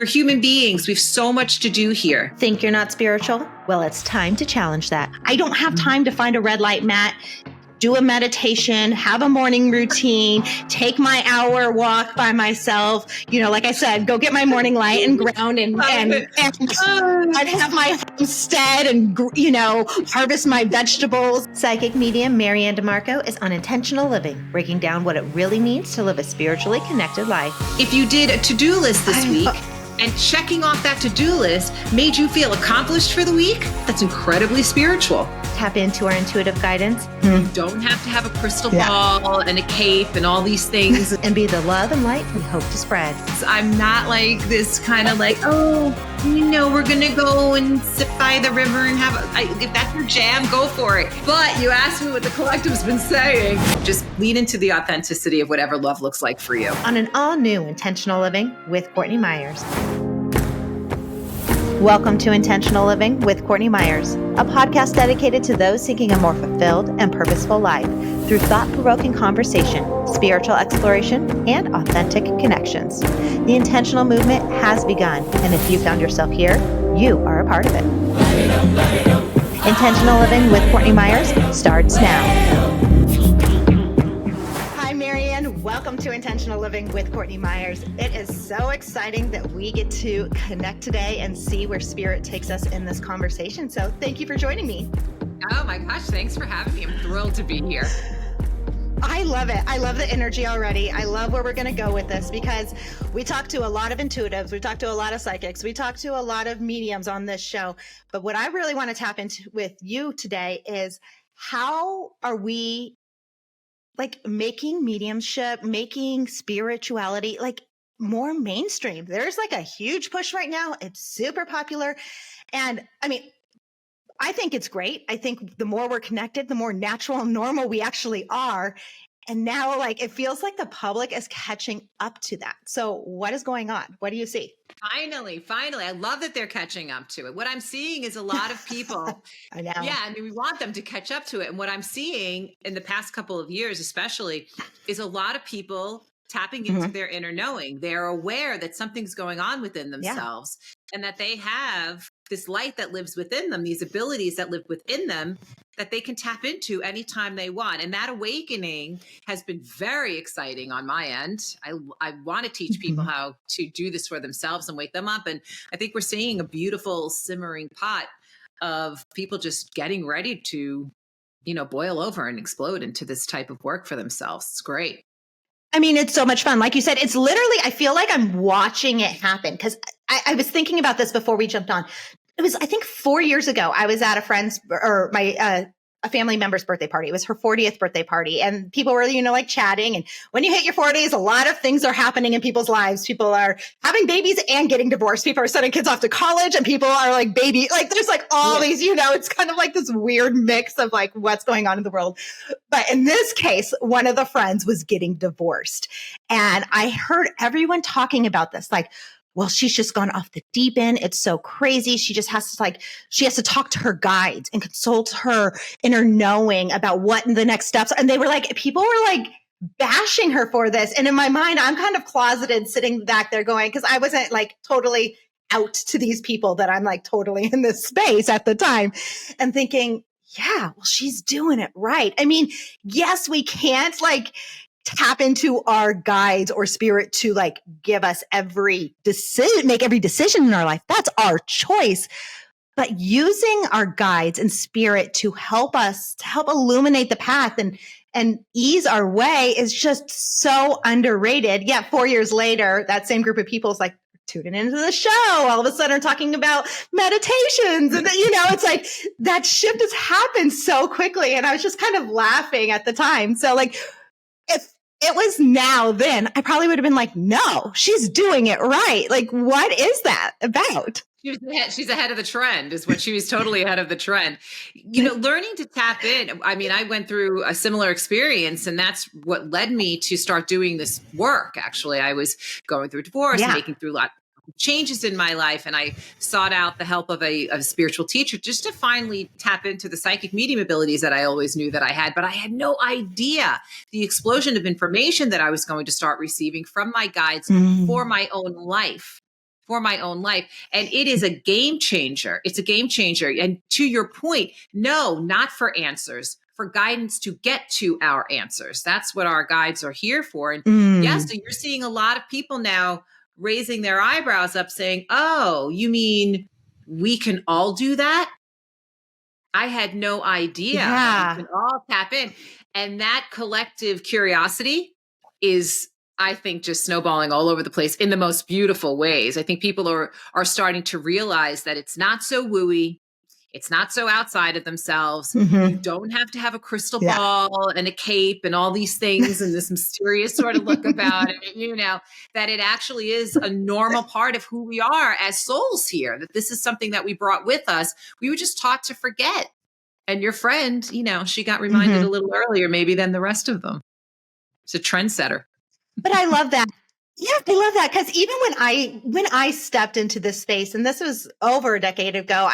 We're human beings. We have so much to do here. Think you're not spiritual? Well, it's time to challenge that. I don't have time to find a red light mat, do a meditation, have a morning routine, take my hour walk by myself. You know, like I said, go get my morning light and ground and I'd have my homestead and, harvest my vegetables. Psychic medium MaryAnn DiMarco is on Intentional Living, breaking down what it really means to live a spiritually connected life. If you did a to-do list this week, and checking off that to-do list made you feel accomplished for the week, that's incredibly spiritual. Tap into our intuitive guidance. You don't have to have a crystal ball and a cape and all these things. And be the love and light we hope to spread. I'm not like this kind of like, we're going to go and sit by the river and if that's your jam, go for it. But you asked me what the collective's been saying. Just lean into the authenticity of whatever love looks like for you. On an all-new Intentional Living with Courtney Meyers. Welcome to Intentional Living with Courtney Meyers, a podcast dedicated to those seeking a more fulfilled and purposeful life through thought-provoking conversation, spiritual exploration, and authentic connections. The intentional movement has begun, and if you found yourself here, you are a part of it. Intentional Living with Courtney Meyers starts now. Welcome to Intentional Living with Courtney Meyers. It is so exciting that we get to connect today and see where spirit takes us in this conversation. So thank you for joining me. Oh my gosh, thanks for having me. I'm thrilled to be here. I love it. I love the energy already. I love where we're going to go with this because we talk to a lot of intuitives. We talk to a lot of psychics. We talk to a lot of mediums on this show. But what I really want to tap into with you today is how are we making mediumship, making spirituality more mainstream. There's a huge push right now. It's super popular. And I think it's great. I think the more we're connected, the more natural and normal we actually are. And now it feels like the public is catching up to that. So what is going on? What do you see? Finally. I love that they're catching up to it. What I'm seeing is a lot of people. I know. Yeah. We want them to catch up to it. And what I'm seeing in the past couple of years, especially, is a lot of people tapping into their inner knowing. They're aware that something's going on within themselves and that they have this light that lives within them, these abilities that live within them that they can tap into anytime they want. And that awakening has been very exciting on my end. I want to teach people how to do this for themselves and wake them up. And I think we're seeing a beautiful simmering pot of people just getting ready to, boil over and explode into this type of work for themselves. It's great. It's so much fun. Like you said, it's literally, I feel like I'm watching it happen because I was thinking about this before we jumped on. It was, I think 4 years ago, I was at a friend's or a family member's birthday party. It was her 40th birthday party. And people were, chatting. And when you hit your 40s, a lot of things are happening in people's lives. People are having babies and getting divorced. People are sending kids off to college and people are there's all these, it's kind of this weird mix of what's going on in the world. But in this case, one of the friends was getting divorced. And I heard everyone talking about this, well, she's just gone off the deep end. It's so crazy. She just has to she has to talk to her guides and consult her inner knowing about what the next steps are. And they were people were bashing her for this. And in my mind, I'm kind of closeted sitting back there going, because I wasn't totally out to these people that I'm totally in this space at the time and thinking, yeah, well, she's doing it right. Yes, we can't tap into our guides or spirit to give us make every decision in our life. That's our choice. But using our guides and spirit to help us, to help illuminate the path and ease our way is just so underrated. Yeah, 4 years later, that same group of people is tuning into the show. All of a sudden, are talking about meditations. And, it's that shift has happened so quickly. And I was just kind of laughing at the time. So if it was now, then I probably would have been no, she's doing it right. What is that about? She's ahead of the trend is what she was totally ahead of the trend. Learning to tap in. I went through a similar experience and that's what led me to start doing this work. Actually, I was going through divorce and making through a lot of changes in my life. And I sought out the help of a spiritual teacher just to finally tap into the psychic medium abilities that I always knew that I had, but I had no idea the explosion of information that I was going to start receiving from my guides for my own life. for my own life. And it is a game changer. It's a game changer. And to your point, no, not for answers, for guidance to get to our answers. That's what our guides are here for. And yes, so you're seeing a lot of people now raising their eyebrows up saying, oh, you mean we can all do that? I had no idea that we can all tap in. And that collective curiosity is, I think, just snowballing all over the place in the most beautiful ways. I think people are starting to realize that it's not so wooey. It's not so outside of themselves. You don't have to have a crystal ball and a cape and all these things and this mysterious sort of look about it, you know, that it actually is a normal part of who we are as souls here, that this is something that we brought with us. We were just taught to forget. And your friend, you know, she got reminded a little earlier, maybe than the rest of them. It's a trendsetter. But I love that. Yeah, I love that because even when I stepped into this space, and this was over a decade ago,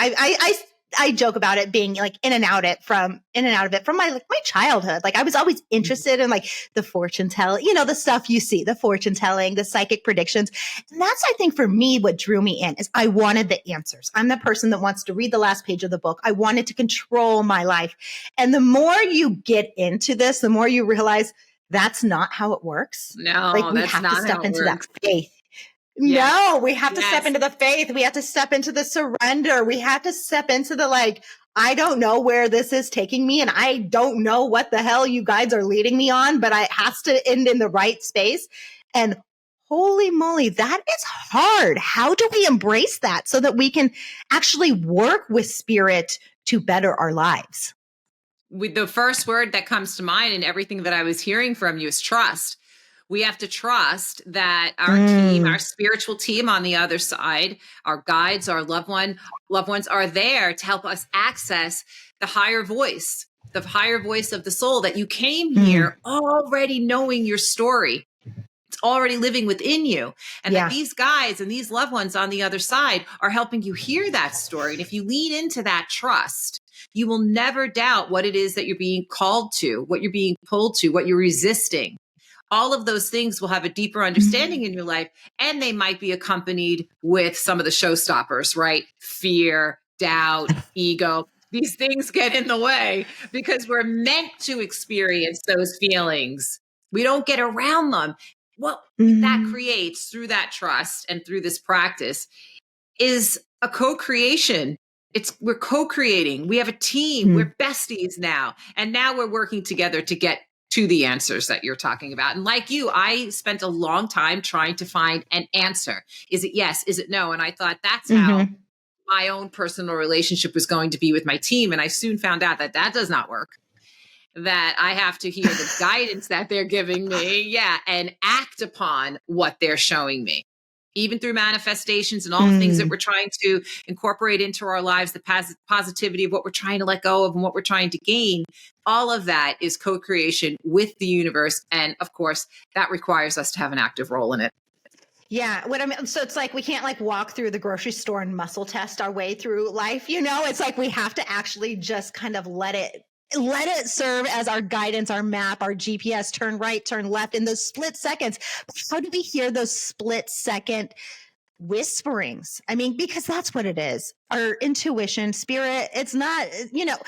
I joke about it being like in and out of it from my childhood. Like I was always interested in like the fortune telling, you know, the stuff you see, the fortune telling, the psychic predictions. And that's, I think, for me, what drew me in is I wanted the answers. I'm the person that wants to read the last page of the book. I wanted to control my life. And the more you get into this, the more you realize that's not how it works. No, like we have to step into that faith. Yes. No, we have to step into the faith. We have to step into the surrender. We have to step into the like, I don't know where this is taking me and I don't know what the hell you guys are leading me on, but it has to end in the right space. And holy moly, that is hard. How do we embrace that so that we can actually work with spirit to better our lives? With the first word that comes to mind in everything that I was hearing from you is trust. We have to trust that our team, our spiritual team on the other side, our guides, our loved ones are there to help us access the higher voice of the soul, that you came here already knowing your story. It's already living within you. And that these guides and these loved ones on the other side are helping you hear that story. And if you lean into that trust, you will never doubt what it is that you're being called to, what you're being pulled to, what you're resisting. All of those things will have a deeper understanding in your life, and they might be accompanied with some of the showstoppers, right? Fear, doubt, ego. These things get in the way because we're meant to experience those feelings. We don't get around them. What that creates through that trust and through this practice is a co-creation. We're co-creating. We have a team. We're besties now. And now we're working together to get to the answers that you're talking about. And like you, I spent a long time trying to find an answer. Is it yes? Is it no? And I thought that's how my own personal relationship was going to be with my team. And I soon found out that that does not work, that I have to hear the guidance that they're giving me, and act upon what they're showing me. Even through manifestations and all the things that we're trying to incorporate into our lives, the positivity of what we're trying to let go of and what we're trying to gain, all of that is co-creation with the universe. And of course, that requires us to have an active role in it. Yeah. What I mean, so it's like we can't like walk through the grocery store and muscle test our way through life. You know, it's like we have to actually just kind of let it serve as our guidance, our map, our GPS, turn right, turn left in those split seconds. But how do we hear those split second whisperings? I mean, because that's what it is. Our intuition, spirit, it's not, you know,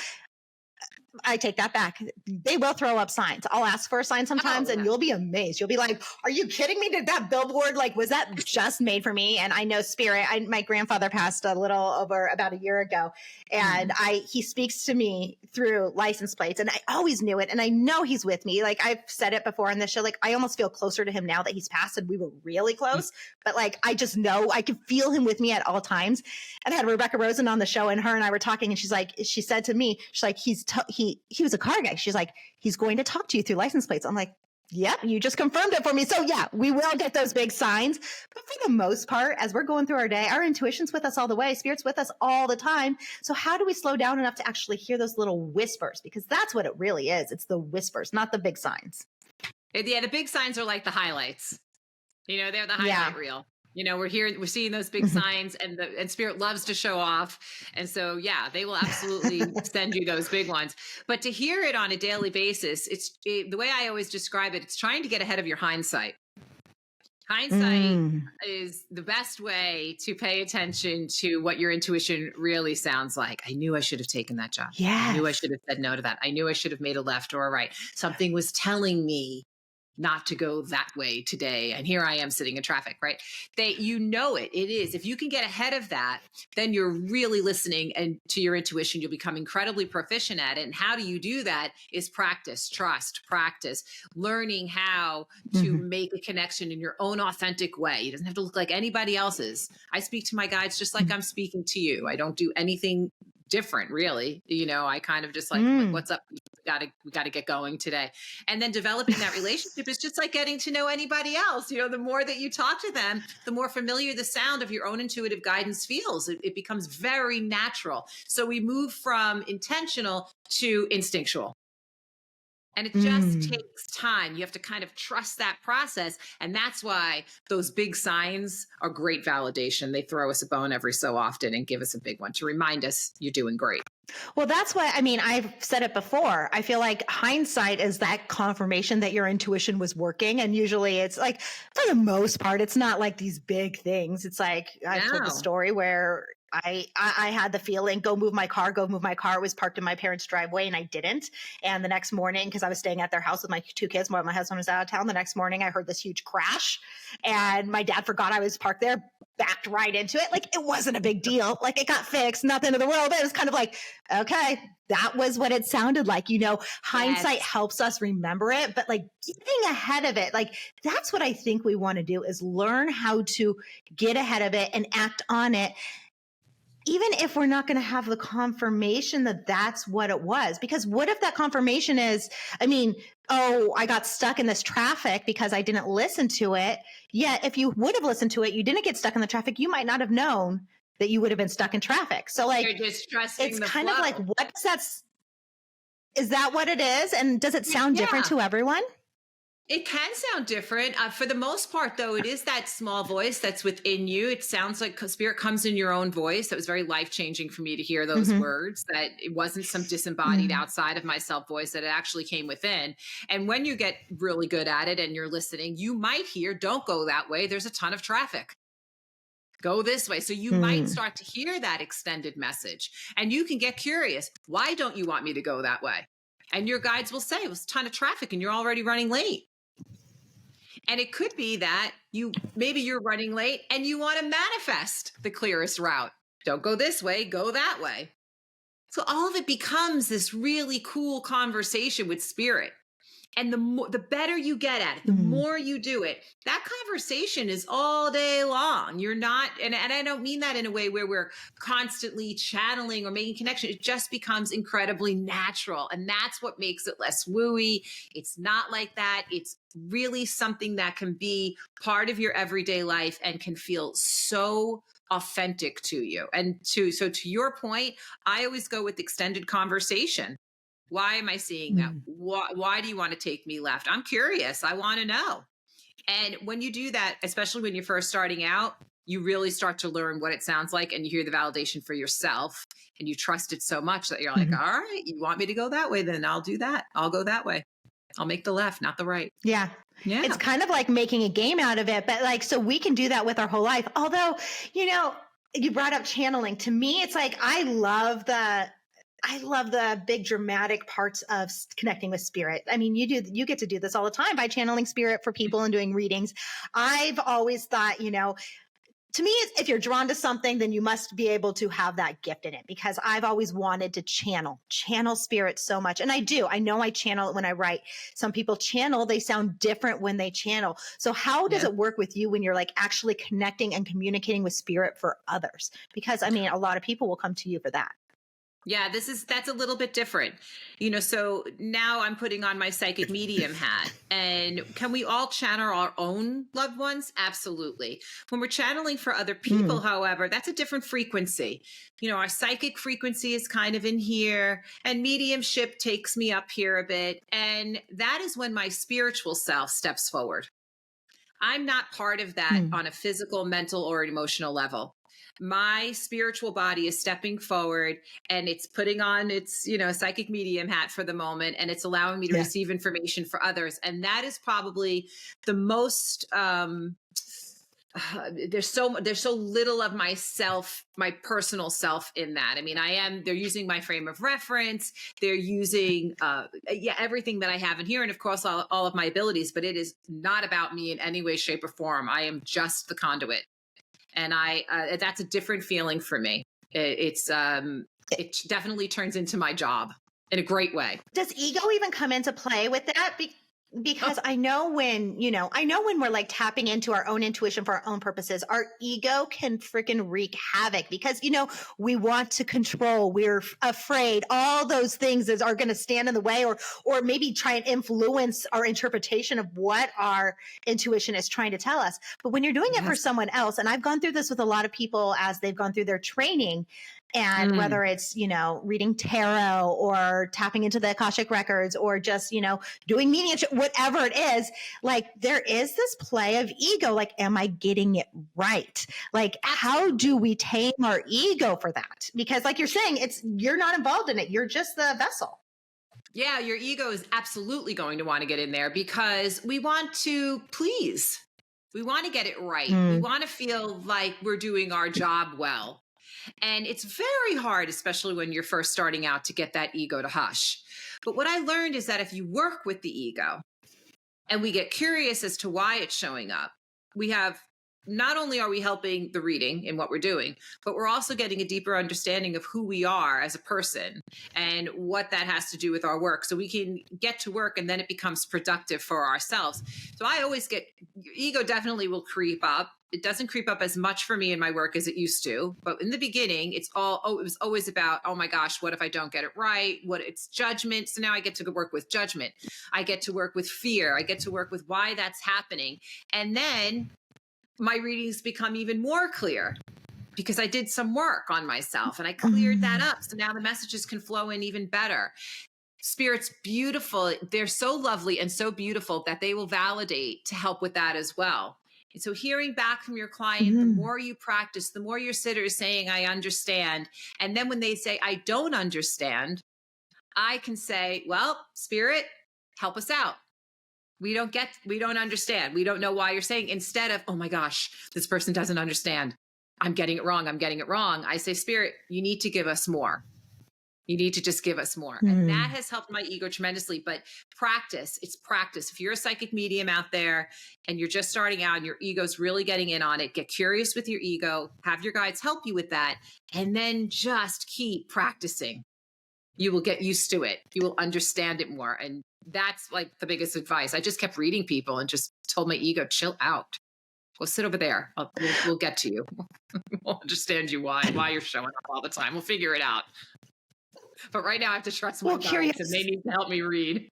I take that back. They will throw up signs. I'll ask for a sign sometimes and you'll be amazed. You'll be like, are you kidding me? Did that billboard, like, was that just made for me? And I know spirit, my grandfather passed a little over about a year ago, and he speaks to me through license plates, and I always knew it. And I know he's with me. Like I've said it before on this show, like I almost feel closer to him now that he's passed and we were really close, but like, I just know I can feel him with me at all times. And I had Rebecca Rosen on the show, and her and I were talking, and she said to me, she's like, he was a car guy. She's like, he's going to talk to you through license plates. I'm like, yep, you just confirmed it for me. So yeah, we will get those big signs. But for the most part, as we're going through our day, our intuition's with us all the way. Spirit's with us all the time. So how do we slow down enough to actually hear those little whispers? Because that's what it really is. It's the whispers, not the big signs. Yeah, the big signs are like the highlights. You know, they're the highlight reel. You know, we're seeing those big signs, and spirit loves to show off. And so, yeah, they will absolutely send you those big ones. But to hear it on a daily basis, the way I always describe it, it's trying to get ahead of your hindsight. Hindsight is the best way to pay attention to what your intuition really sounds like. I knew I should have taken that job. I knew I Yes. should have said no to that. I knew I should have made a left or a right. Something was telling me not to go that way today. And here I am sitting in traffic, right? It is. If you can get ahead of that, then you're really listening and to your intuition, you'll become incredibly proficient at it. And how do you do that is practice, trust, practice, learning how to make a connection in your own authentic way. It doesn't have to look like anybody else's. I speak to my guides just like I'm speaking to you. I don't do anything different, really. I kind of just like what's up? We got to get going today. And then developing that relationship is just like getting to know anybody else. The more that you talk to them, the more familiar the sound of your own intuitive guidance feels. It becomes very natural. So we move from intentional to instinctual. And it just takes time. You have to kind of trust that process. And that's why those big signs are great validation. They throw us a bone every so often and give us a big one to remind us you're doing great. Well, that's why, I've said it before. I feel like hindsight is that confirmation that your intuition was working. And usually it's like, for the most part, it's not like these big things. It's like, I've told the story where I had the feeling, go move my car. It was parked in my parents' driveway and I didn't. And the next morning, because I was staying at their house with my 2 kids while my husband was out of town, the next morning I heard this huge crash and my dad forgot I was parked there, backed right into it. Like, it wasn't a big deal. Like, it got fixed, nothing in the world. It was kind of like, okay, that was what it sounded like. Hindsight helps us remember it, but like getting ahead of it, like that's what I think we want to do, is learn how to get ahead of it and act on it. Even if we're not going to have the confirmation that that's what it was, because what if that confirmation is, I got stuck in this traffic because I didn't listen to it. Yet if you would have listened to it, you didn't get stuck in the traffic. You might not have known that you would have been stuck in traffic. So like, you're just trusting it's the kind flow. of like, is that what it is? And does it sound different to everyone? It can sound different. For the most part, though, it is that small voice that's within you. It sounds like spirit comes in your own voice. That was very life-changing for me to hear those words, that it wasn't some disembodied outside of myself voice, that it actually came within. And when you get really good at it and you're listening, you might hear, don't go that way. There's a ton of traffic. Go this way. So you might start to hear that extended message and you can get curious. Why don't you want me to go that way? And your guides will say, it was a ton of traffic and you're already running late. And it could be that maybe you're running late and you want to manifest the clearest route. Don't go this way, go that way. So all of it becomes this really cool conversation with spirit. And the better you get at it, the more you do it, that conversation is all day long. You're not, and I don't mean that in a way where we're constantly channeling or making connection. It just becomes incredibly natural. And that's what makes it less wooey. It's not like that. It's really something that can be part of your everyday life and can feel so authentic to you. And so to your point, I always go with extended conversation. Why am I seeing that? Why do you want to take me left? I'm curious. I want to know. And when you do that, especially when you're first starting out, you really start to learn what it sounds like and you hear the validation for yourself and you trust it so much that you're like, all right, you want me to go that way, then I'll do that. I'll go that way. I'll make the left, not the right. Yeah. It's kind of like making a game out of it, but like, so we can do that with our whole life. Although, you brought up channeling. To me, it's like, I love the big dramatic parts of connecting with spirit. You get to do this all the time by channeling spirit for people and doing readings. I've always thought, to me, if you're drawn to something, then you must be able to have that gift in it, because I've always wanted to channel spirit so much. And I do. I know I channel it when I write. Some people channel, they sound different when they channel. So how does it work with you when you're like actually connecting and communicating with spirit for others? Because a lot of people will come to you for that. Yeah, that's a little bit different. So now I'm putting on my psychic medium hat. And can we all channel our own loved ones? Absolutely. When we're channeling for other people, however, that's a different frequency. Our psychic frequency is kind of in here, and mediumship takes me up here a bit. And that is when my spiritual self steps forward. I'm not part of that on a physical, mental, or emotional level. my spiritual body is stepping forward and it's putting on its, psychic medium hat for the moment. And it's allowing me to receive information for others. And that is probably the most, there's so little of myself, my personal self in that. I mean, they're using my frame of reference. They're using, everything that I have in here. And of course, all of my abilities, but it is not about me in any way, shape or form. I am just the conduit. And that's a different feeling for me. It definitely turns into my job in a great way. Does ego even come into play with that? Because I know when we're like tapping into our own intuition for our own purposes, our ego can freaking wreak havoc because, we want to control, we're afraid, all those things are going to stand in the way or maybe try and influence our interpretation of what our intuition is trying to tell us. But when you're doing it for someone else, and I've gone through this with a lot of people as they've gone through their training, and whether it's, reading tarot or tapping into the Akashic records or just, doing mediumship, whatever it is, like there is this play of ego. Like, am I getting it right? Like, how do we tame our ego for that? Because like you're saying, you're not involved in it. You're just the vessel. Yeah, your ego is absolutely going to want to get in there because we want to please. We want to get it right. We want to feel like we're doing our job well. And it's very hard, especially when you're first starting out, to get that ego to hush. But what I learned is that if you work with the ego and we get curious as to why it's showing up, not only are we helping the reading in what we're doing, but we're also getting a deeper understanding of who we are as a person and what that has to do with our work. So we can get to work and then it becomes productive for ourselves. So I always your ego definitely will creep up. It doesn't creep up as much for me in my work as it used to. But in the beginning, it was always about, oh my gosh, what if I don't get it right? It's judgment. So now I get to work with judgment. I get to work with fear. I get to work with why that's happening. And then my readings become even more clear because I did some work on myself and I cleared that up. So now the messages can flow in even better. Spirit's beautiful. They're so lovely and so beautiful that they will validate to help with that as well. And so hearing back from your client, the more you practice, the more your sitter is saying, I understand. And then when they say, I don't understand, I can say, well, Spirit, help us out. We don't understand. We don't know why you're saying, instead of, oh my gosh, this person doesn't understand. I'm getting it wrong. I say, Spirit, you need to give us more. You need to just give us more. And that has helped my ego tremendously. But it's practice. If you're a psychic medium out there and you're just starting out and your ego's really getting in on it, get curious with your ego, have your guides help you with that, and then just keep practicing. You will get used to it. You will understand it more. And that's like the biggest advice. I just kept reading people and just told my ego, chill out. Go sit over there. We'll get to you. We'll understand you why you're showing up all the time. We'll figure it out. But right now I have to trust my guides and they need to help me read.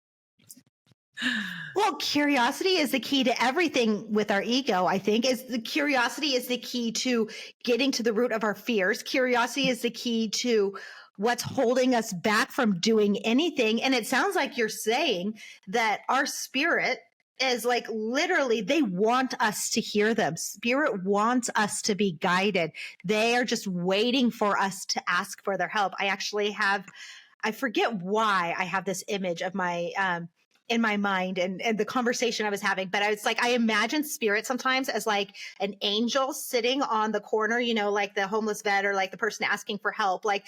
Well, curiosity is the key to everything with our ego, I think. Curiosity is the key to getting to the root of our fears. Curiosity is the key to what's holding us back from doing anything. And it sounds like you're saying that our spirit is like literally they want us to hear them. Spirit wants us to be guided. They are just waiting for us to ask for their help. I forget why I have this image of my in my mind and the conversation I was having, but I imagine spirit sometimes as like an angel sitting on the corner, like the homeless vet or like the person asking for help, like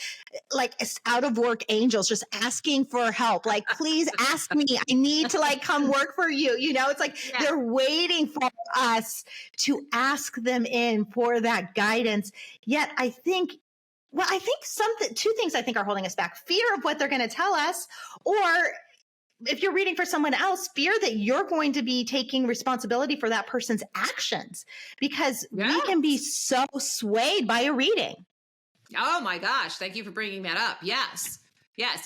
out of work angels just asking for help. Like, please ask me, I need to like come work for you. It's like they're waiting for us to ask them in for that guidance. Yet I think two things I think are holding us back: fear of what they're going to tell us, or if you're reading for someone else, fear that you're going to be taking responsibility for that person's actions, because we can be so swayed by a reading. Oh my gosh. Thank you for bringing that up. Yes.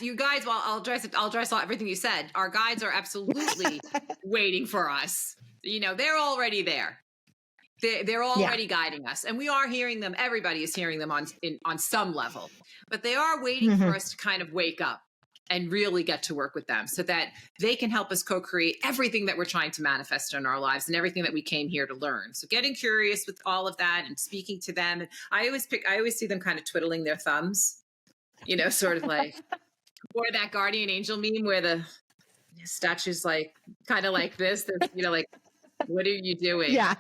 You guys, well, I'll address everything you said. Our guides are absolutely waiting for us. They're already there. They're already guiding us, and we are hearing them. Everybody is hearing them on some level, but they are waiting for us to kind of wake up. and really get to work with them so that they can help us co-create everything that we're trying to manifest in our lives and everything that we came here to learn. So getting curious with all of that and speaking to them. And I always see them kind of twiddling their thumbs, sort of like, or that guardian angel meme where the statue's like, kind of like this, like, what are you doing? Yeah.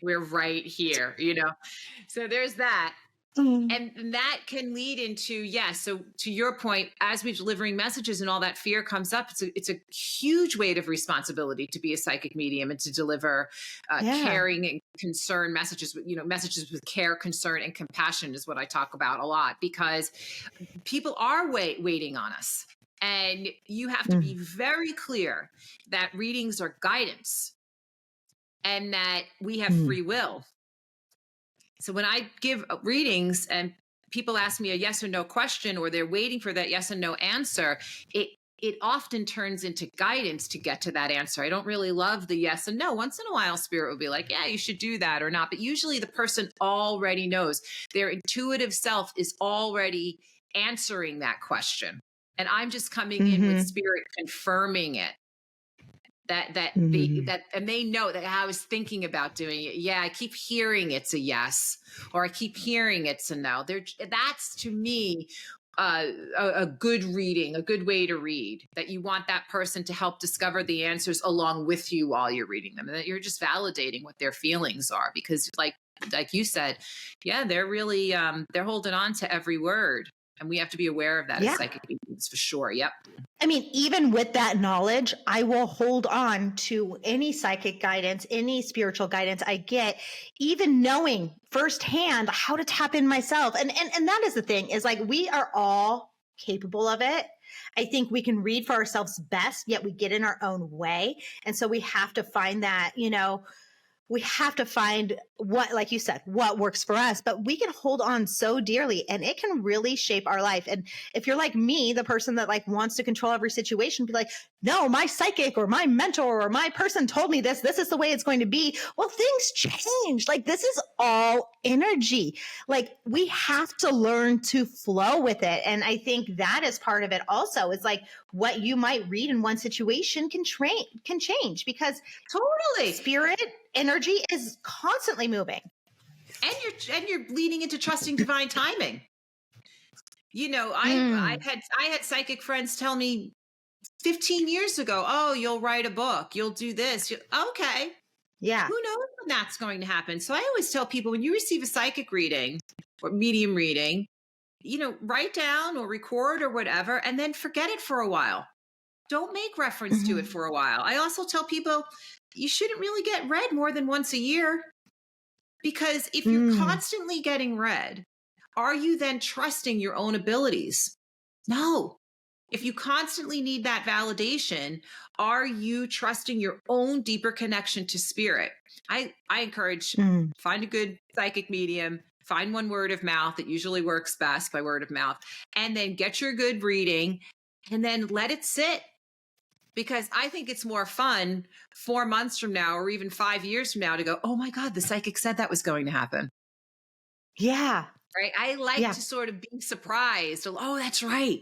We're right here, So there's that. And that can lead into, so to your point, as we're delivering messages and all that fear comes up, it's a huge weight of responsibility to be a psychic medium and to deliver caring and concern messages, messages with care, concern, and compassion is what I talk about a lot, because people are waiting on us. And you have to be very clear that readings are guidance and that we have free will. So when I give readings and people ask me a yes or no question, or they're waiting for that yes and no answer, it often turns into guidance to get to that answer. I don't really love the yes and no. Once in a while, spirit will be like, yeah, you should do that or not. But usually the person already knows. Their intuitive self is already answering that question. And I'm just coming in with spirit confirming it. And they know that I was thinking about doing it. Yeah, I keep hearing it's a yes, or I keep hearing it's a no. That's to me a good reading, a good way to read. That you want that person to help discover the answers along with you while you're reading them, and that you're just validating what their feelings are. Because, like you said, they're really they're holding on to every word. And we have to be aware of that as psychic mediums for sure. Yep. I mean, even with that knowledge, I will hold on to any psychic guidance, any spiritual guidance I get, even knowing firsthand how to tap in myself. And that is the thing, is like, we are all capable of it. I think we can read for ourselves best, yet we get in our own way. And so we have to find that, we have to find what, like you said, what works for us, but we can hold on so dearly and it can really shape our life. And if you're like me, the person that like wants to control every situation, be like, no, my psychic or my mentor or my person told me this is the way it's going to be. Well, things change. Like, this is all energy. Like, we have to learn to flow with it. And I think that is part of it also, is like, what you might read in one situation can change, because totally spirit energy is constantly moving. And you're leaning into trusting divine timing. I had psychic friends tell me 15 years ago, oh, you'll write a book, you'll do this. Okay. Yeah. Who knows when that's going to happen? So I always tell people, when you receive a psychic reading or medium reading, write down or record or whatever, and then forget it for a while. Don't make reference to it for a while. I also tell people, you shouldn't really get read more than once a year, because if you're constantly getting read, are you then trusting your own abilities? No. If you constantly need that validation, are you trusting your own deeper connection to spirit? I encourage, find a good psychic medium, find one word of mouth. It usually works best by word of mouth, and then get your good reading and then let it sit. Because I think it's more fun 4 months from now, or even 5 years from now, to go, oh my God, the psychic said that was going to happen. Yeah. Right. I like to sort of be surprised. Oh, that's right.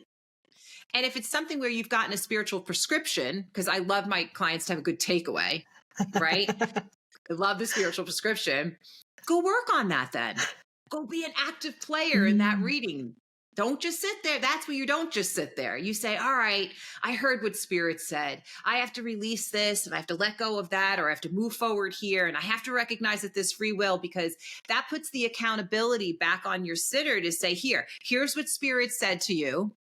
And if it's something where you've gotten a spiritual prescription, because I love my clients to have a good takeaway, right? I love the spiritual prescription. Go work on that then. Go be an active player in that reading. Don't just sit there. That's where you don't just sit there. You say, all right, I heard what spirit said. I have to release this, and I have to let go of that, or I have to move forward here. And I have to recognize that this free will, because that puts the accountability back on your sitter to say, here's what spirit said to you.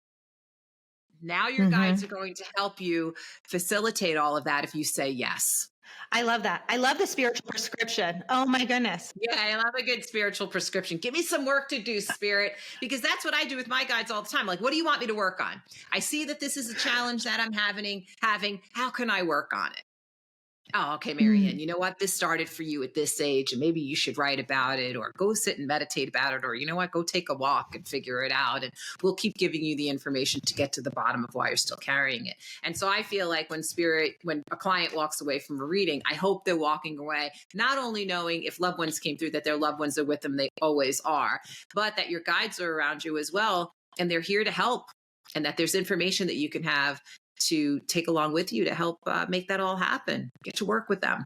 Now your guides are going to help you facilitate all of that if you say yes. I love that. I love the spiritual prescription. Oh my goodness. Yeah, I love a good spiritual prescription. Give me some work to do, spirit, because that's what I do with my guides all the time. Like, what do you want me to work on? I see that this is a challenge that I'm having. How can I work on it? Oh, okay, MaryAnn, you know what? This started for you at this age, and maybe you should write about it, or go sit and meditate about it, or you know what? Go take a walk and figure it out. And we'll keep giving you the information to get to the bottom of why you're still carrying it. And so I feel like when a client walks away from a reading, I hope they're walking away not only knowing if loved ones came through, that their loved ones are with them, they always are, but that your guides are around you as well, and they're here to help. and that there's information that you can have to take along with you to help make that all happen. Get to work with them.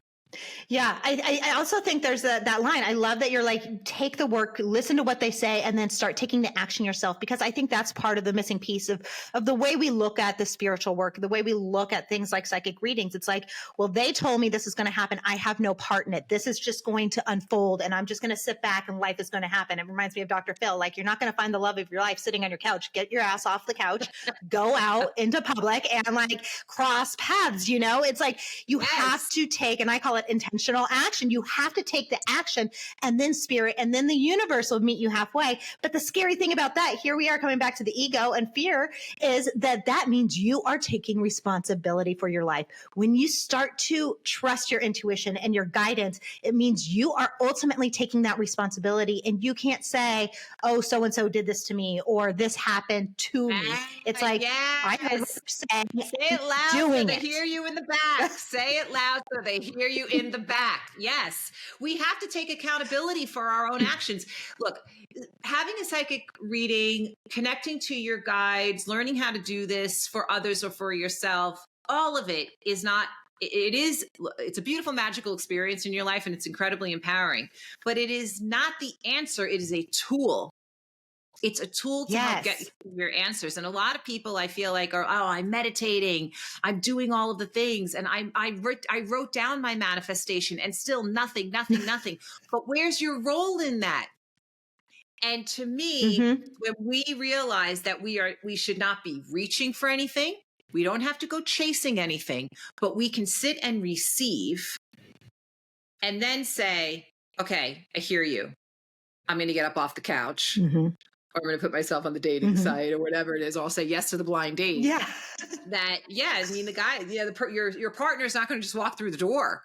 Yeah, I also think there's that line. I love that you're like, take the work, listen to what they say, and then start taking the action yourself, because I think that's part of the missing piece of the way we look at the spiritual work, the way we look at things like psychic readings. It's like, well, they told me this is going to happen. I have no part in it. This is just going to unfold, and I'm just going to sit back and life is going to happen. It reminds me of Dr. Phil. Like, you're not going to find the love of your life sitting on your couch. Get your ass off the couch, go out into public and like cross paths. You know, it's like you have to take, and I call it intentional action. You have to take the action, and then spirit, and then the universe will meet you halfway. But the scary thing about that, here we are coming back to the ego and fear, is that means you are taking responsibility for your life. When you start to trust your intuition and your guidance, it means you are ultimately taking that responsibility, and you can't say, oh, so-and-so did this to me, or this happened to me. It's like, I heard what you're saying. Say it loud so they hear you in the back. Say it loud so they hear you in the back. Yes. We have to take accountability for our own actions. Look, having a psychic reading, connecting to your guides, learning how to do this for others or for yourself, all of it is not, it's a beautiful, magical experience in your life, and it's incredibly empowering, but it is not the answer. It is a tool. It's a tool to help get your answers. And a lot of people, I feel like, are, oh, I'm meditating, I'm doing all of the things, and I wrote down my manifestation, and still nothing. But where's your role in that? And to me, when we realize that we should not be reaching for anything, we don't have to go chasing anything, but we can sit and receive, and then say, okay, I hear you. I'm going to get up off the couch. Or I'm going to put myself on the dating site or whatever it is. Or I'll say yes to the blind date. Yeah. I mean, the guy, your partner's not going to just walk through the door.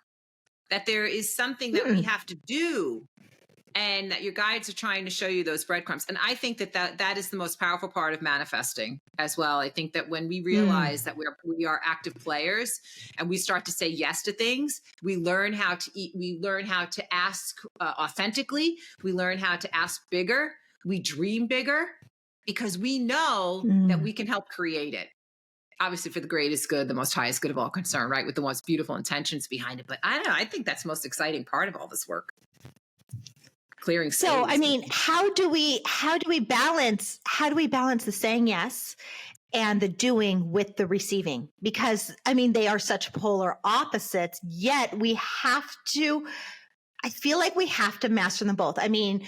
That there is something that we have to do, and that your guides are trying to show you those breadcrumbs. And I think that is the most powerful part of manifesting as well. I think that when we realize that we are active players, and we start to say yes to things, we learn how to eat, we learn how to ask authentically, we learn how to ask bigger, we dream bigger, because we know that we can help create it. Obviously for the greatest good, the most highest good of all concern, right? With the most beautiful intentions behind it. But I don't know, I think that's the most exciting part of all this work. Clearing space. So, I mean, how do we balance the saying yes and the doing with the receiving? Because I mean, they are such polar opposites, yet I feel like we have to master them both. I mean,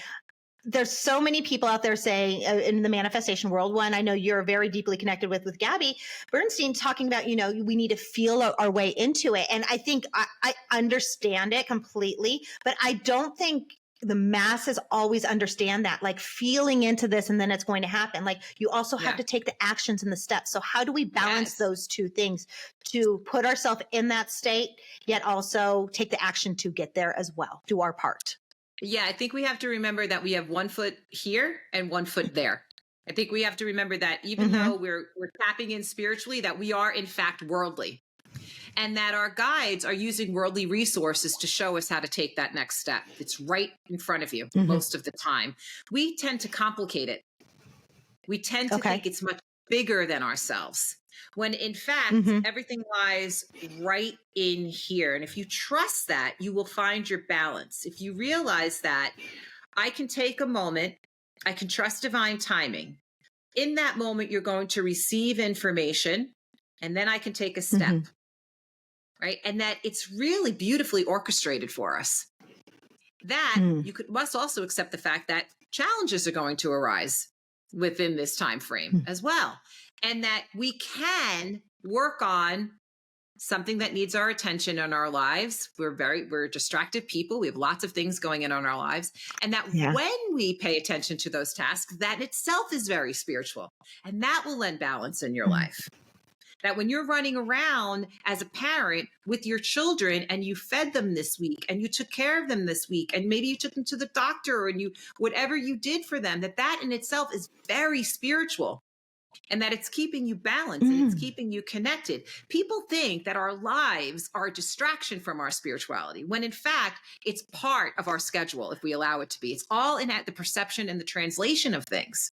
there's so many people out there saying in the manifestation world, one I know you're very deeply connected with Gabby Bernstein, talking about, you know, we need to feel our way into it. And I think I understand it completely, but I don't think the masses always understand that, like feeling into this and then it's going to happen. Like you also have to take the actions and the steps. So how do we balance those two things to put ourselves in that state, yet also take the action to get there as well, do our part? Yeah, I think we have to remember that we have one foot here and one foot there. I think we have to remember that even though we're tapping in spiritually, that we are in fact worldly, and that our guides are using worldly resources to show us how to take that next step. It's right in front of you most of the time. We tend to complicate it. We tend to think it's much bigger than ourselves, when in fact, everything lies right in here. And if you trust that, you will find your balance. If you realize that I can take a moment, I can trust divine timing. In that moment, you're going to receive information, and then I can take a step, right? And that it's really beautifully orchestrated for us. That must also accept the fact that challenges are going to arise within this time frame as well. And that we can work on something that needs our attention in our lives. We're distracted people. We have lots of things going on in our lives. And that when we pay attention to those tasks, that in itself is very spiritual. And that will lend balance in your life. That when you're running around as a parent with your children and you fed them this week and you took care of them this week, and maybe you took them to the doctor and whatever you did for them, that in itself is very spiritual. And that it's keeping you balanced and it's keeping you connected. People think that our lives are a distraction from our spirituality, when in fact, it's part of our schedule if we allow it to be. It's all in at the perception and the translation of things.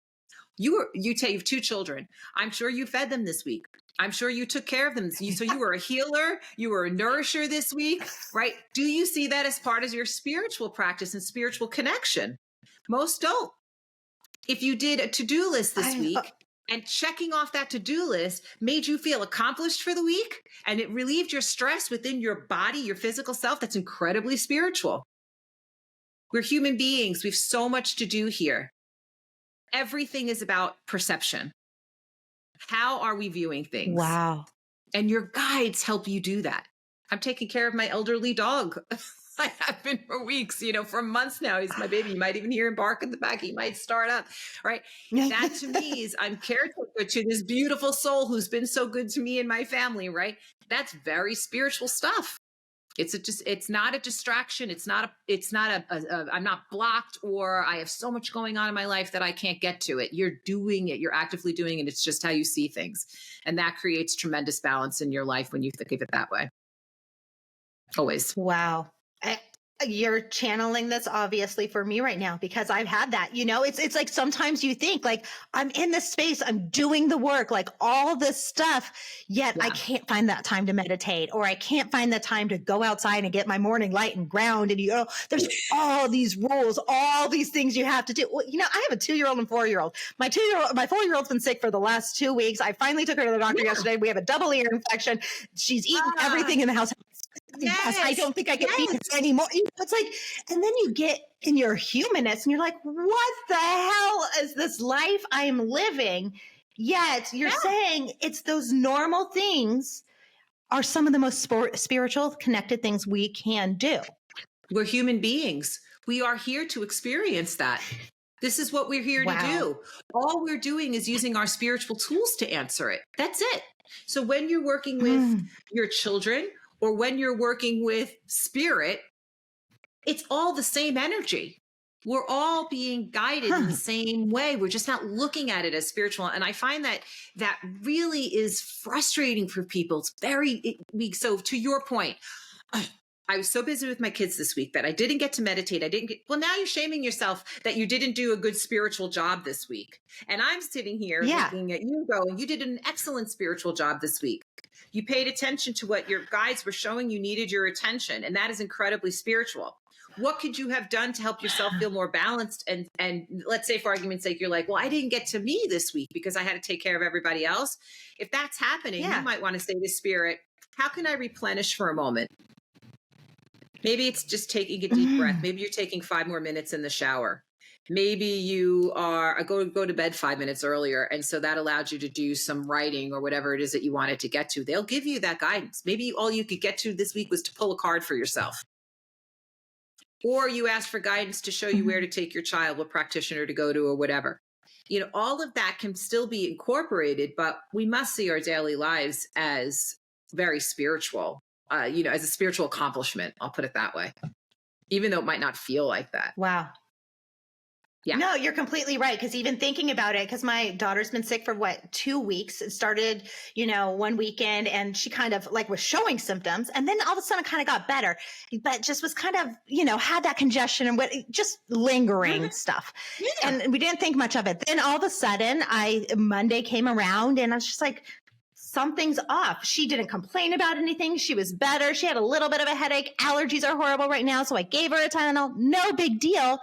You have 2 children. I'm sure you fed them this week. I'm sure you took care of them. So you were a healer, you were a nourisher this week, right? Do you see that as part of your spiritual practice and spiritual connection? Most don't. If you did a to-do list this week and checking off that to-do list made you feel accomplished for the week and it relieved your stress within your body, your physical self, that's incredibly spiritual. We're human beings. We have so much to do here. Everything is about perception. How are we viewing things? Wow. And your guides help you do that. I'm taking care of my elderly dog. I have been for weeks, for months now. He's my baby. You might even hear him bark in the back. He might start up, right? That to me is I'm caretaker to this beautiful soul who's been so good to me and my family, right? That's very spiritual stuff. It's not a distraction. I'm not blocked or I have so much going on in my life that I can't get to it. You're doing it. You're actively doing it. It's just how you see things. And that creates tremendous balance in your life when you think of it that way. Always. Wow. You're channeling this obviously for me right now because I've had that, it's like sometimes you think like I'm in this space, I'm doing the work, like all this stuff, yet I can't find that time to meditate or I can't find the time to go outside and get my morning light and ground. And, there's all these rules, all these things you have to do. Well, I have a 2-year-old and 4-year-old. My 4-year-old's been sick for the last 2 weeks. I finally took her to the doctor yesterday. We have a double ear infection. She's eaten everything in the house. Yes, I don't think I can feed her anymore. It's like, and then you get in your humanness and you're like, what the hell is this life I am living? Yet you're saying it's those normal things are some of the most spiritual connected things we can do. We're human beings. We are here to experience that. This is what we're here to do. All we're doing is using our spiritual tools to answer it. That's it. So when you're working with your children, or when you're working with spirit, it's all the same energy. We're all being guided in the same way. We're just not looking at it as spiritual. And I find that really is frustrating for people. It's very weak. So to your point, I was so busy with my kids this week that I didn't get to meditate. Well, now you're shaming yourself that you didn't do a good spiritual job this week. And I'm sitting here looking at you going, you did an excellent spiritual job this week. You paid attention to what your guides were showing you needed your attention. And that is incredibly spiritual. What could you have done to help yourself feel more balanced? And let's say for argument's sake, you're like, well, I didn't get to me this week because I had to take care of everybody else. If that's happening, you might want to say to spirit, how can I replenish for a moment? Maybe it's just taking a deep breath. Maybe you're taking 5 more minutes in the shower. Maybe you are go to bed 5 minutes earlier. And so that allowed you to do some writing or whatever it is that you wanted to get to. They'll give you that guidance. Maybe all you could get to this week was to pull a card for yourself. Or you asked for guidance to show you where to take your child, what practitioner to go to or whatever. All of that can still be incorporated, but we must see our daily lives as very spiritual, as a spiritual accomplishment. I'll put it that way, even though it might not feel like that. Wow. Yeah. No, you're completely right. Because even thinking about it, because my daughter's been sick for 2 weeks. It started, one weekend and she kind of was showing symptoms. And then all of a sudden it kind of got better, but just was kind of, had that congestion and just lingering stuff. Yeah. And we didn't think much of it. Then all of a sudden Monday came around and I was just like, something's off. She didn't complain about anything. She was better. She had a little bit of a headache. Allergies are horrible right now. So I gave her a Tylenol. No big deal.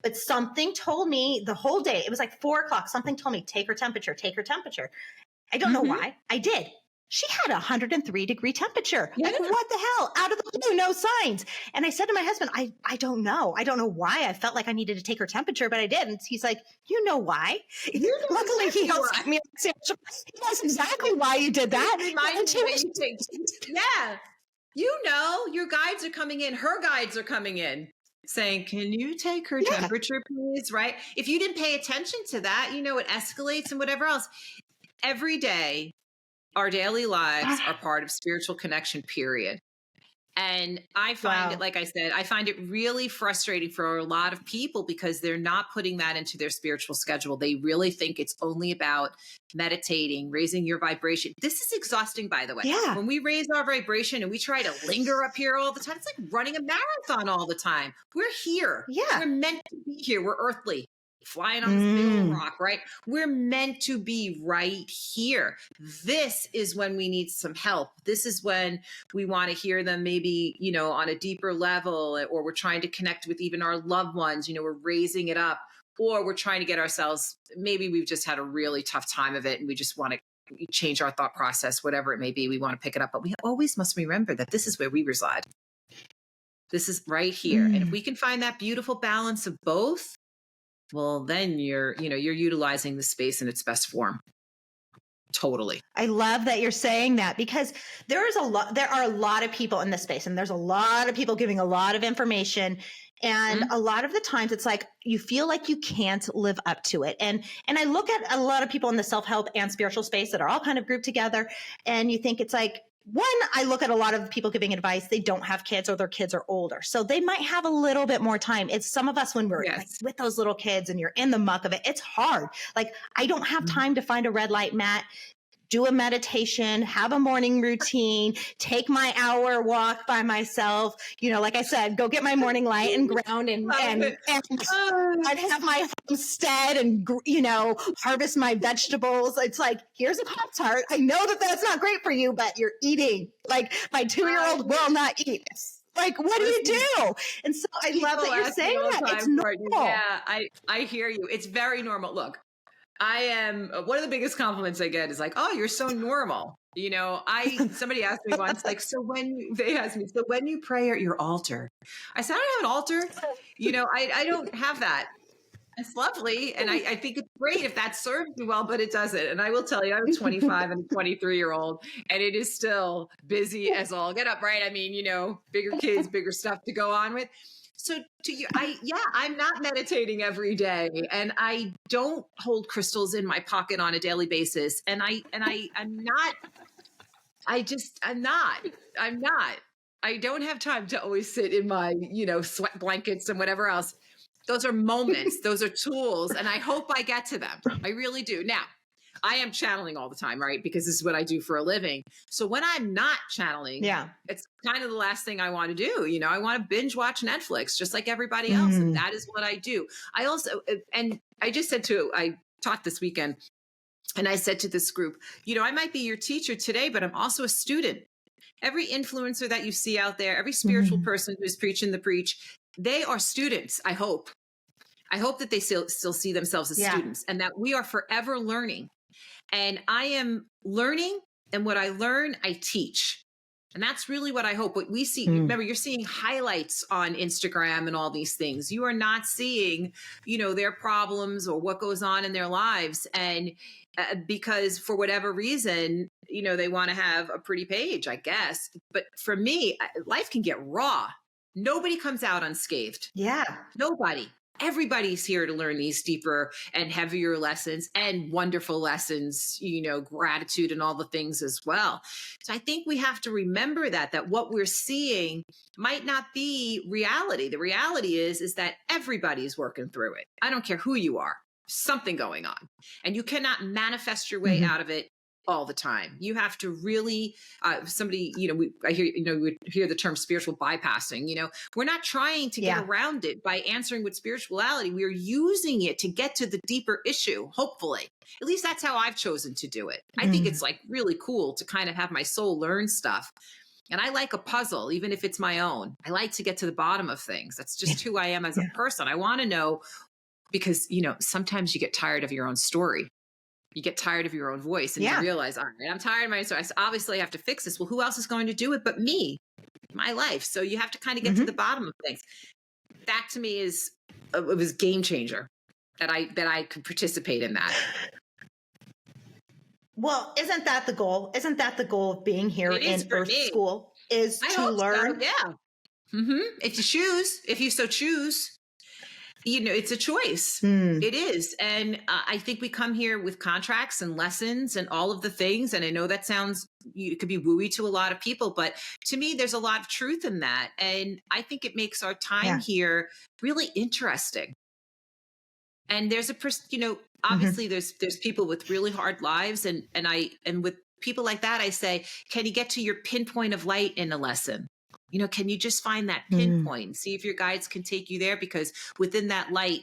But something told me the whole day, it was like 4:00. Something told me, take her temperature. I don't know why. I did. She had 103-degree temperature. Yeah. Like, what the hell? Out of the blue, no signs. And I said to my husband, I don't know. I don't know why I felt like I needed to take her temperature, but I didn't. He's like, you know why? Luckily, exactly he helps me. He knows exactly why you did that. Yeah. Your guides are coming in. Her guides are coming in. Saying, can you take her temperature, please? Right? If you didn't pay attention to that, it escalates and whatever else. Every day, our daily lives are part of spiritual connection, period. And I find it, like I said, I find it really frustrating for a lot of people because they're not putting that into their spiritual schedule. They really think it's only about meditating, raising your vibration. This is exhausting, by the way. Yeah. When we raise our vibration and we try to linger up here all the time, it's like running a marathon all the time. We're here. Yeah. We're meant to be here. We're earthly. flying on this big old rock, right? We're meant to be right here. This is when we need some help. This is when we want to hear them maybe, on a deeper level, or we're trying to connect with even our loved ones, we're raising it up, or we're trying to get ourselves, maybe we've just had a really tough time of it and we just want to change our thought process, whatever it may be. We want to pick it up, but we always must remember that this is where we reside. This is right here. And if we can find that beautiful balance of both, well, then you're utilizing the space in its best form. Totally. I love that you're saying that, because there are a lot of people in this space, and there's a lot of people giving a lot of information. And a lot of the times it's like, you feel like you can't live up to it. And I look at a lot of people in the self-help and spiritual space that are all kind of grouped together. And you think it's like, one, I look at a lot of people giving advice, they don't have kids or their kids are older. So they might have a little bit more time. It's some of us when we're like with those little kids and you're in the muck of it, it's hard. Like, I don't have time to find a red light mat, do a meditation, have a morning routine, take my hour walk by myself. Like I said, go get my morning light and ground and I'd have my homestead and, harvest my vegetables. It's like, here's a Pop-Tart. I know that that's not great for you, but you're eating. Like, my 2-year-old will not eat. Like, what do you do? And so I love that you're saying that. It's normal. Yeah, I hear you. It's very normal. Look, I am, one of the biggest compliments I get is like, oh, you're so normal. Somebody asked me once, like, they asked me, so when you pray at your altar, I said, I don't have an altar. I don't have that. It's lovely. And I think it's great if that serves me well, but it doesn't. And I will tell you, I'm a 25 and a 23-year-old, and it is still busy as all get up, right? I mean, bigger kids, bigger stuff to go on with. So to you, I'm not meditating every day, and I don't hold crystals in my pocket on a daily basis. I'm not. I don't have time to always sit in my, sweat blankets and whatever else. Those are moments, those are tools, and I hope I get to them. I really do. Now, I am channeling all the time, right? Because this is what I do for a living. So when I'm not channeling, it's kind of the last thing I want to do. I want to binge watch Netflix just like everybody else. And that is what I do. I also, and I just said I taught this weekend, and I said to this group, I might be your teacher today, but I'm also a student. Every influencer that you see out there, every spiritual person who's preaching the preach, they are students, I hope. I hope that they still see themselves as students, and that we are forever learning. And I am learning, and what I learn, I teach. And that's really what I hope. What we see, remember, you're seeing highlights on Instagram and all these things. You are not seeing, their problems or what goes on in their lives. And because for whatever reason, they want to have a pretty page, I guess. But for me, life can get raw. Nobody comes out unscathed. Yeah. Nobody. Everybody's here to learn these deeper and heavier lessons and wonderful lessons, gratitude and all the things as well. So I think we have to remember that what we're seeing might not be reality. The reality is that everybody's working through it. I don't care who you are, something going on, and you cannot manifest your way out of it all the time. You have to really, somebody, I hear, we hear the term spiritual bypassing, we're not trying to get around it by answering with spirituality. We're using it to get to the deeper issue, hopefully. At least that's how I've chosen to do it. I think it's like really cool to kind of have my soul learn stuff. And I like a puzzle, even if it's my own. I like to get to the bottom of things. That's just who I am as a person. I want to know, because, sometimes you get tired of your own story. You get tired of your own voice, and you realize, all right, I'm tired of my story. I obviously have to fix this. Well, who else is going to do it but me, my life? So you have to kind of get to the bottom of things. That to me it was game changer that I could participate in that. Well, isn't that the goal? Isn't that the goal of being here in Earth School, is to learn? So, yeah. If you so choose. It's a choice. It is. And I think we come here with contracts and lessons and all of the things. And I know that it could be wooey to a lot of people, but to me, there's a lot of truth in that. And I think it makes our time here really interesting. And there's obviously there's people with really hard lives. And with people like that, I say, can you get to your pinpoint of light in a lesson? Can you just find that pinpoint, see if your guides can take you there? Because within that light,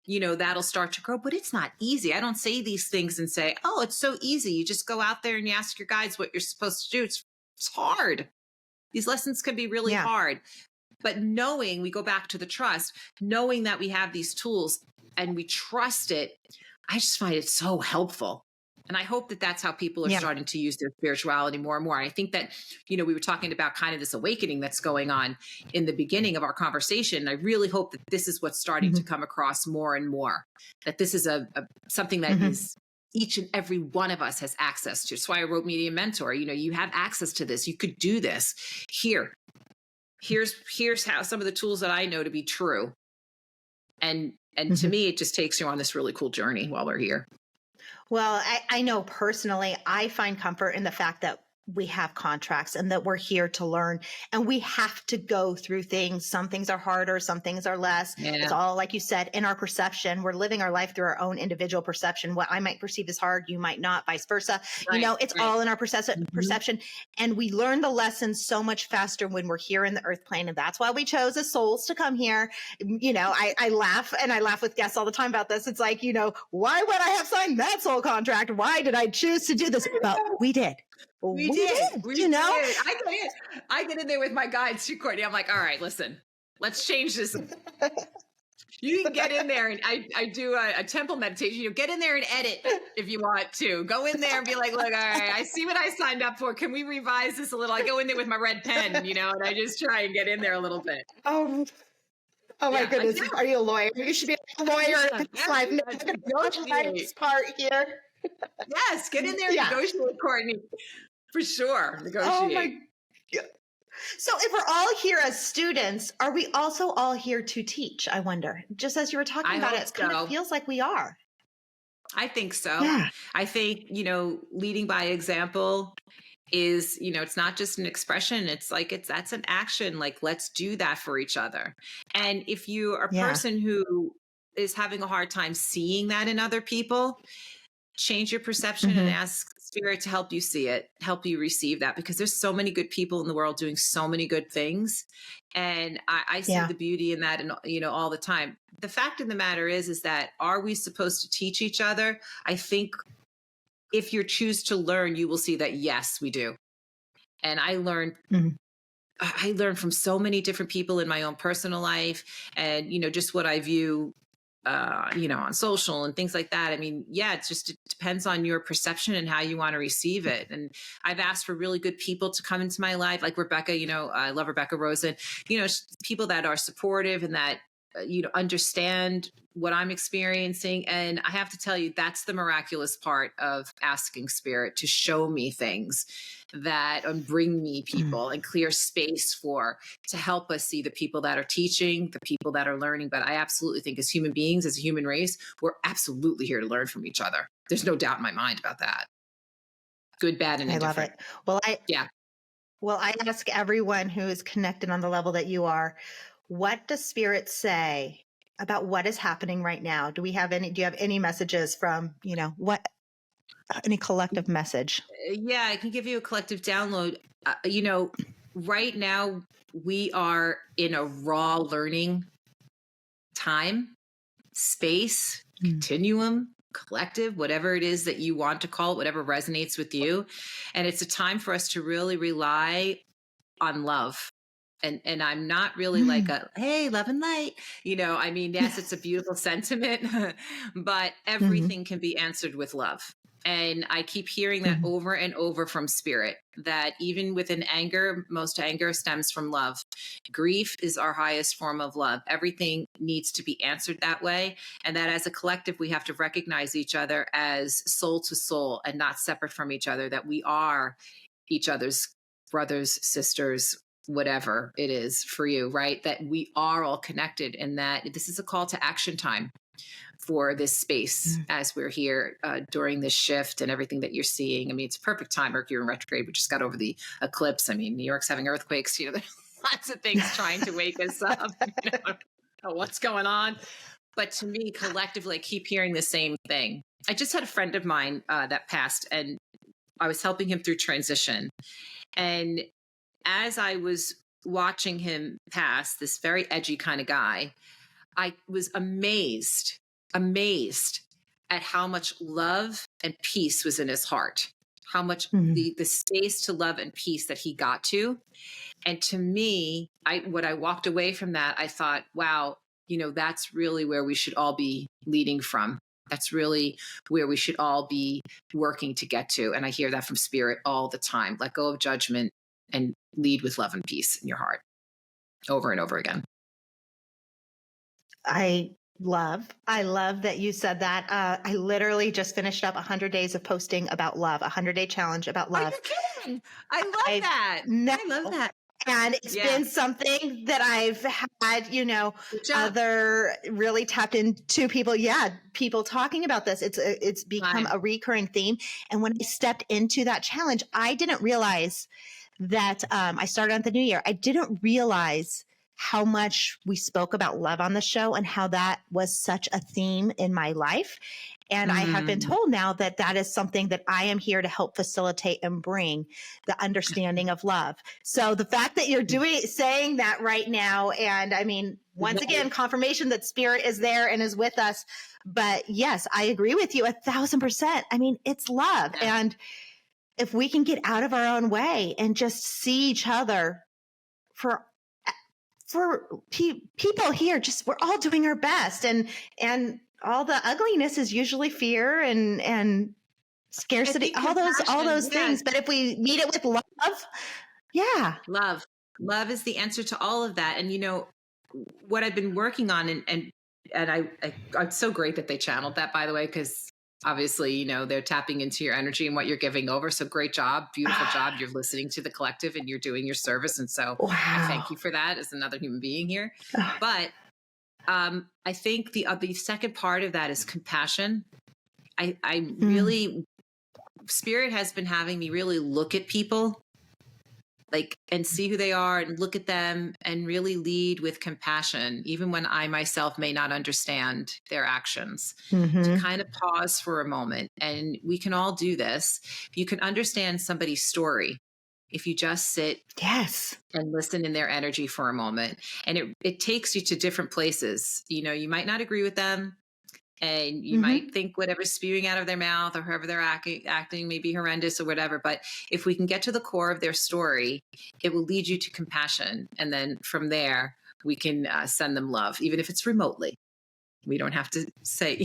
that'll start to grow, but it's not easy. I don't say these things and say, oh, it's so easy. You just go out there and you ask your guides what you're supposed to do. It's hard. These lessons can be really hard. But knowing, we go back to the trust, knowing that we have these tools and we trust it, I just find it so helpful. And I hope that that's how people are starting to use their spirituality more and more. I think that, we were talking about kind of this awakening that's going on in the beginning of our conversation. I really hope that this is what's starting to come across more and more, that this is something that is each and every one of us has access to. That's why I wrote Media Mentor. You have access to this. You could do this. Here's how some of the tools that I know to be true. And to me, it just takes you on this really cool journey while we're here. Well, I know personally, I find comfort in the fact that we have contracts and that we're here to learn, and we have to go through things. Some things are harder, some things are less. Yeah. It's all, like you said, in our perception. We're living our life through our own individual perception. What I might perceive as hard, you might not, vice versa. Right, it's all in our perception. And we learn the lessons so much faster when we're here in the earth plane. And that's why we chose as souls to come here. I laugh, and I laugh with guests all the time about this. It's like, why would I have signed that soul contract? Why did I choose to do this? But we did. We did. I get in there with my guides too, Courtney. I'm like, all right, listen, let's change this. You can get in there, and I do a temple meditation. Get in there and edit if you want to. Go in there and be like, look, all right, I see what I signed up for. Can we revise this a little? I go in there with my red pen, and I just try and get in there a little bit. Oh my goodness. Are you a lawyer? You should be a lawyer in this life. Negotiate part here. Yes, get in there and negotiate, Courtney. For sure. Negotiate. Oh my God. So if we're all here as students, are we also all here to teach? I wonder. Just as you were talking about it kind of feels like we are. I think so. Yeah. I think, leading by example is, it's not just an expression. It's like, that's an action. Like, let's do that for each other. And if you are a person who is having a hard time seeing that in other people, change your perception and ask Spirit to help you see it, help you receive that, because there's so many good people in the world doing so many good things. And I see the beauty in that, and all the time. The fact of the matter is that, are we supposed to teach each other? I think if you choose to learn, you will see that, yes, we do. And I learned from so many different people in my own personal life, and, just what I view on social and things like that. I mean, it depends on your perception and how you want to receive it. And I've asked for really good people to come into my life, like Rebecca, I love Rebecca Rosen, people that are supportive and that, understand what I'm experiencing. And I have to tell you, that's the miraculous part of asking Spirit to show me things and bring me people and clear space to help us see the people that are teaching, the people that are learning. But I absolutely think as human beings, as a human race, we're absolutely here to learn from each other. There's no doubt in my mind about that. Good, bad, and indifferent. I love it. Well, I ask everyone who is connected on the level that you are, what does Spirit say about what is happening right now? Do you have any messages from, any collective message? Yeah, I can give you a collective download. Right now we are in a raw learning time, space, continuum, collective, whatever it is that you want to call it, whatever resonates with you. And it's a time for us to really rely on love. And I'm not really like hey, love and light, yes, it's a beautiful sentiment, but everything can be answered with love. And I keep hearing that over and over from Spirit, that even within anger, most anger stems from love. Grief is our highest form of love. Everything needs to be answered that way. And that as a collective, we have to recognize each other as soul to soul and not separate from each other, that we are each other's brothers, sisters, whatever it is for you, right? That we are all connected, and that this is a call to action time for this space as we're here during this shift and everything that you're seeing. I mean, it's a perfect time. Mercury in retrograde. We just got over the eclipse. I mean, New York's having earthquakes. There's lots of things trying to wake us up. What's going on? But to me, collectively, I keep hearing the same thing. I just had a friend of mine that passed, and I was helping him through transition. And as I was watching him pass, this very edgy kind of guy, I was amazed amazed at how much love and peace was in his heart, how much the space to love and peace that he got to. And to me, when I walked away from that, I thought, wow, that's really where we should all be leading from. That's really where we should all be working to get to. And I hear that from Spirit all the time. Let go of judgment and lead with love and peace in your heart, over and over again. I love that you said that. I literally just finished up 100 days of posting about love, 100-day challenge about love. Are you kidding? I love that. I love that. And it's been something that I've had, other really tapped into people talking about this. It's become a recurring theme. And when I stepped into that challenge, I didn't realize that I started on the new year. I didn't realize how much we spoke about love on the show and how that was such a theme in my life. And I have been told now that that is something that I am here to help facilitate and bring the understanding of love. So the fact that you're saying that right now, and I mean, once again, confirmation that Spirit is there and is with us. But yes, I agree with you 1,000%. I mean, it's love. Yeah. And if we can get out of our own way and just see each other for people here, we're all doing our best, and all the ugliness is usually fear and scarcity, all those things. But if we meet it with love, love is the answer to all of that. And what I've been working on, and I'm so great that they channeled that, by the way, because obviously, they're tapping into your energy and what you're giving over. So great job. Beautiful job. You're listening to the collective and you're doing your service. And so I thank you for that as another human being here. But I think the second part of that is compassion. I really, Spirit has been having me really look at people and see who they are and look at them and really lead with compassion, even when I myself may not understand their actions, to kind of pause for a moment. And we can all do this. You can understand somebody's story if you just sit and listen in their energy for a moment. And it takes you to different places. You might not agree with them, and you might think whatever's spewing out of their mouth or however they're acting may be horrendous or whatever. But if we can get to the core of their story, it will lead you to compassion. And then from there, we can send them love, even if it's remotely. We don't have to say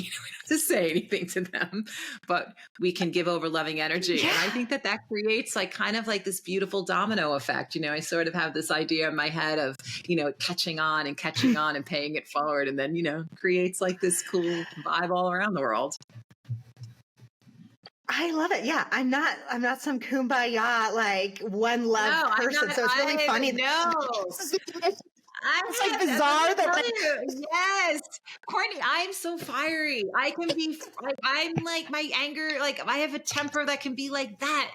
anything to them, but we can give over loving energy. Yeah. And I think that creates kind of this beautiful domino effect. I sort of have this idea in my head of, catching on and paying it forward. And then, creates this cool vibe all around the world. I love it. Yeah. I'm not some kumbaya, one love person. So it's really funny. No. It's bizarre yes, Courtney, I'm so fiery. I can be I'm my anger, I have a temper that can be like that,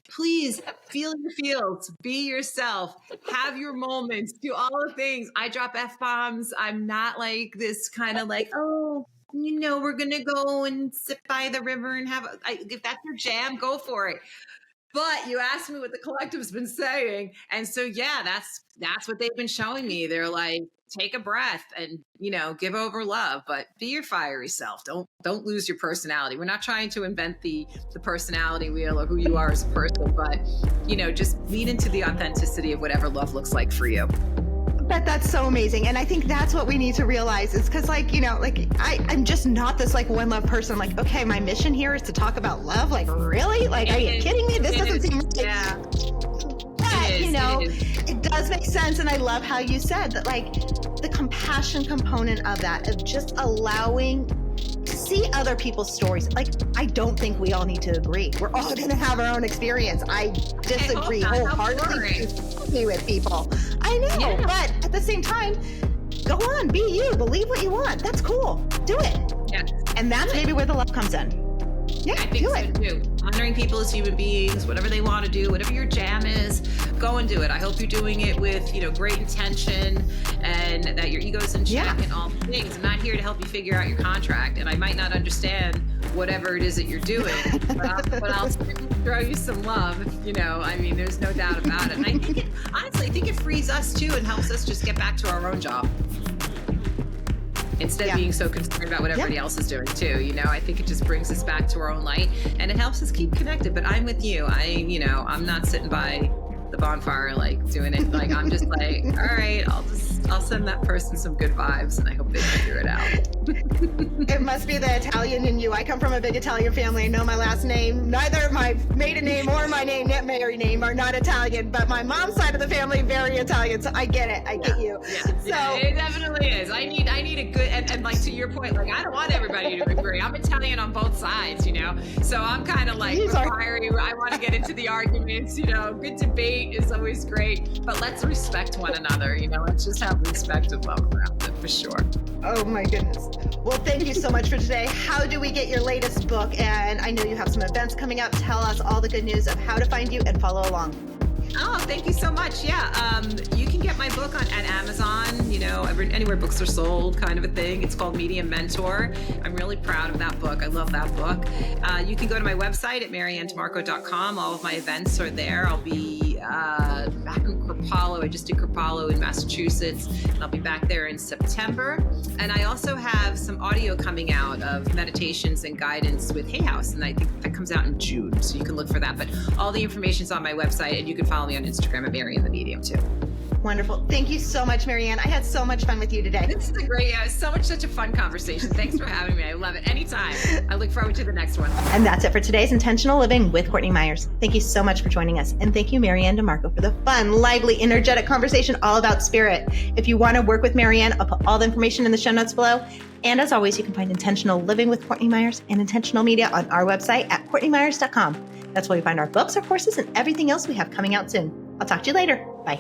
please feel your feels, be yourself, have your moments, do all the things. I drop F-bombs. I'm not this kind of we're going to go and sit by the river and if that's your jam, go for it. But you asked me what the collective's been saying. And so, that's what they've been showing me. They're take a breath and, give over love, but be your fiery self. Don't lose your personality. We're not trying to invent the personality wheel or who you are as a person, but, just lean into the authenticity of whatever love looks like for you. But that's so amazing. And I think that's what we need to realize is because I'm just not this one love person. Okay, my mission here is to talk about love. Really? Are you kidding me? This doesn't seem right. Yeah. But, it does make sense. And I love how you said that the compassion component of that, of just allowing to see other people's stories. I don't think we all need to agree. We're all going to have our own experience. I disagree wholeheartedly with people. I know, but at the same time, go on, be you, believe what you want. That's cool. Do it. Yeah. And that's maybe where the love comes in. Yeah, I think so too. Honoring people as human beings, whatever they want to do, whatever your jam is, go and do it. I hope you're doing it with, great intention and that your ego's in check and all the things. I'm not here to help you figure out your contract, and I might not understand whatever it is that you're doing, but I'll throw you some love. There's no doubt about it. And I think I think it frees us too and helps us just get back to our own job. instead of being so concerned about what everybody else is doing too. You know, I think it just brings us back to our own light, and it helps us keep connected. But I'm with you. I'm not sitting by the bonfire like doing it. Like I'm just like, all right, I'll send that person some good vibes, and I hope they figure it out. It must be the Italian in you. I come from a big Italian family. I know my last name. Neither my maiden name or my married name are not Italian, but my mom's side of the family, very Italian. So I get it. I get you. Yeah, it definitely is. I need a good, and like to your point, like I don't want everybody to agree. I'm Italian on both sides, you know? So I'm kind of like fiery. I want to get into the arguments, you know, good debate is always great, but let's respect one another, you know, let's just have respect and love around it for sure. Oh my goodness. Well, thank you so much for today. How do we get your latest book? And I know you have some events coming up. Tell us all the good news of how to find you and follow along. Oh, thank you so much. Yeah, you can get my book at Amazon, you know, anywhere books are sold, kind of a thing. It's called Medium Mentor. I'm really proud of that book. I love that book. You can go to my website at MaryAnnDiMarco.com. All of my events are there. I'll be back in Kripalu. I just did Kripalu in Massachusetts, and I'll be back there in September. And I also have some audio coming out of meditations and guidance with Hay House, and I think that comes out in June, so you can look for that. But all the information's on my website, and you can follow me on Instagram at MaryAnn the Medium too. Wonderful. Thank you so much, MaryAnn. I had so much fun with you today. This is such a fun conversation. Thanks for having me. I love it. Anytime. I look forward to the next one. And that's it for today's Intentional Living with Courtney Meyers. Thank you so much for joining us. And thank you, MaryAnn DiMarco, for the fun, lively, energetic conversation all about spirit. If you want to work with MaryAnn, I'll put all the information in the show notes below. And as always, you can find Intentional Living with Courtney Meyers and Intentional Media on our website at CourtneyMyers.com. That's where you find our books, our courses, and everything else we have coming out soon. I'll talk to you later. Bye.